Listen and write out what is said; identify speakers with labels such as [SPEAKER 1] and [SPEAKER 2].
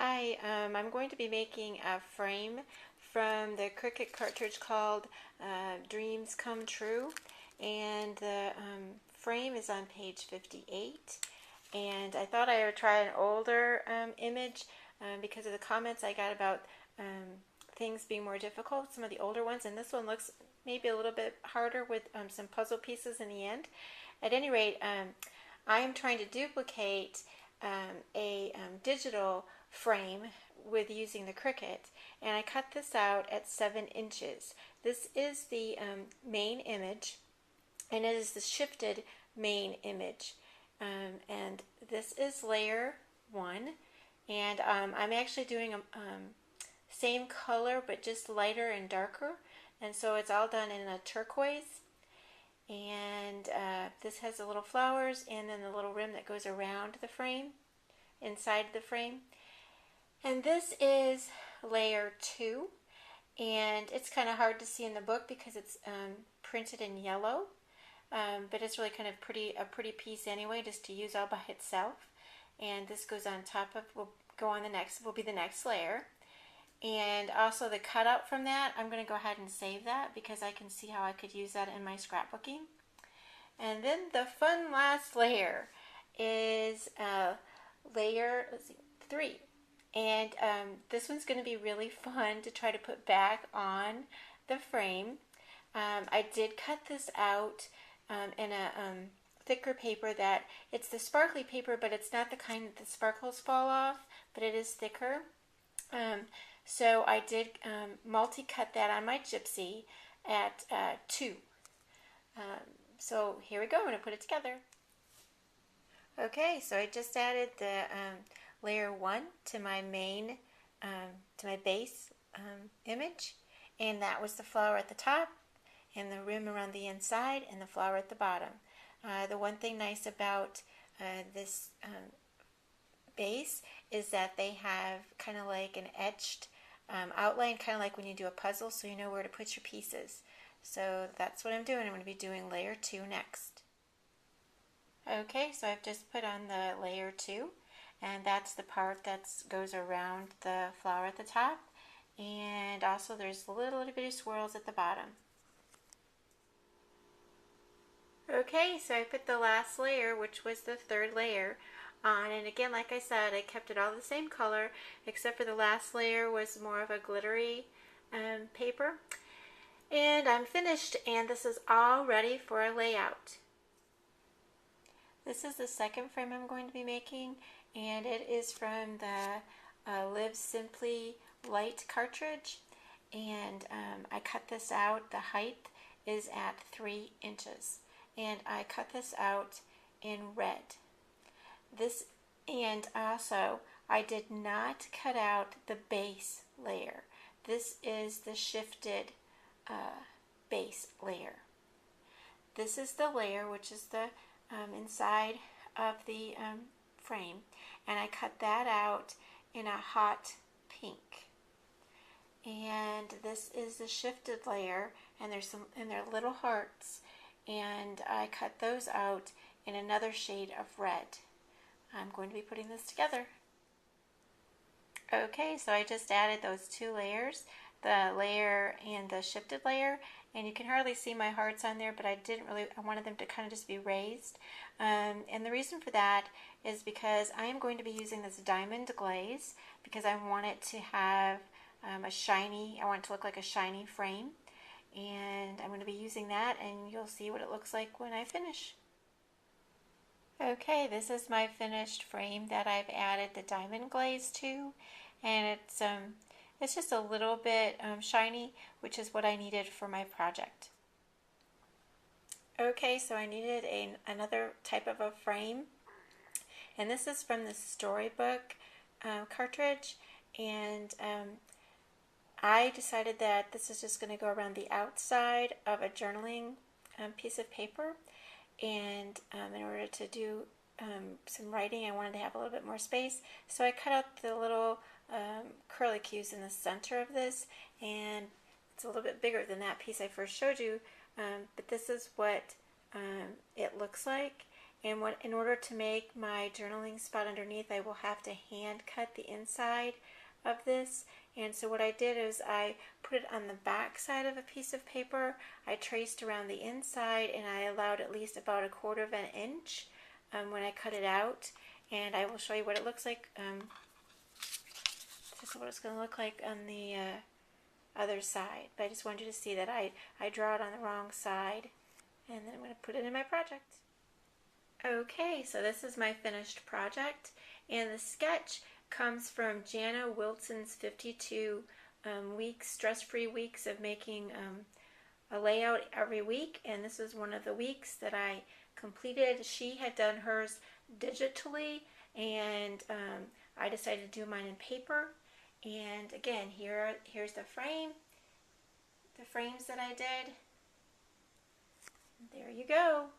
[SPEAKER 1] Hi, I'm going to be making a frame from the Cricut cartridge called Dreams Come True, and the frame is on page 58. And I thought I would try an older image because of the comments I got about things being more difficult, some of the older ones, and this one looks maybe a little bit harder with some puzzle pieces in the end. At any rate, I am trying to duplicate a digital frame with using the Cricut, and I cut this out at 7 inches. This is the main image, and it is the shifted main image, and this is layer 1, and I'm actually doing a same color but just lighter and darker, and so it's all done in a turquoise. And this has the little flowers and then the little rim that goes around the frame, inside the frame. And this is layer 2, and it's kind of hard to see in the book because it's printed in yellow, but it's really kind of a pretty piece anyway, just to use all by itself. And this goes on top of, will be the next layer. And also the cutout from that, I'm going to go ahead and save that because I can see how I could use that in my scrapbooking. And then the fun last layer is layer 3. And this one's going to be really fun to try to put back on the frame. I did cut this out in a thicker paper that, it's the sparkly paper, but it's not the kind that the sparkles fall off, but it is thicker. So I did multi-cut that on my Gypsy at 2. So here we go, I'm going to put it together. Okay, so I just added the layer 1 to my main, to my base image, and that was the flower at the top, and the rim around the inside, and the flower at the bottom. The one thing nice about this base is that they have kind of like an etched outline, kind of like when you do a puzzle, so you know where to put your pieces. So that's what I'm doing. I'm going to be doing layer 2 next. Okay, so I've just put on the layer 2, and that's the part that goes around the flower at the top, and also there's little bitty swirls at the bottom. Okay, so I put the last layer, which was the third layer, on, and again, like I said, I kept it all the same color, except for the last layer was more of a glittery paper. And I'm finished, and this is all ready for a layout. This is the second frame I'm going to be making, and it is from the Live Simply Light cartridge, and I cut this out. The height is at 3 inches, and I cut this out in red. And also I did not cut out the base layer. This is the shifted base layer. This is the layer which is the inside of the frame, and I cut that out in a hot pink. And this is the shifted layer, and they're little hearts, and I cut those out in another shade of red. I'm going to be putting this together. Okay, so I just added those 2 layers, the layer and the shifted layer, and you can hardly see my hearts on there, but I wanted them to kind of just be raised. And the reason for that is because I am going to be using this diamond glaze because I want it to have I want it to look like a shiny frame, and I'm going to be using that, and you'll see what it looks like when I finish. Okay, this is my finished frame that I've added the diamond glaze to, and it's just a little bit shiny, which is what I needed for my project. Okay, so I needed another type of a frame, and this is from the Storybook cartridge, and I decided that this is just going to go around the outside of a journaling piece of paper. And in order to do some writing, I wanted to have a little bit more space, so I cut out the little curlicues in the center of this, and it's a little bit bigger than that piece I first showed you, but this is what it looks like, And in order to make my journaling spot underneath, I will have to hand cut the inside of this. And so what I did is I put it on the back side of a piece of paper. I traced around the inside and I allowed at least about 1/4 of an inch when I cut it out. And I will show you what it looks like. This is what it's going to look like on the other side. But I just wanted you to see that I draw it on the wrong side. And then I'm going to put it in my project. Okay, so this is my finished project. And the sketch comes from Jana Wilson's 52 weeks, stress-free weeks of making a layout every week. And this is one of the weeks that I completed. She had done hers digitally, and I decided to do mine in paper. And again, here's the frame, the frames that I did. There you go.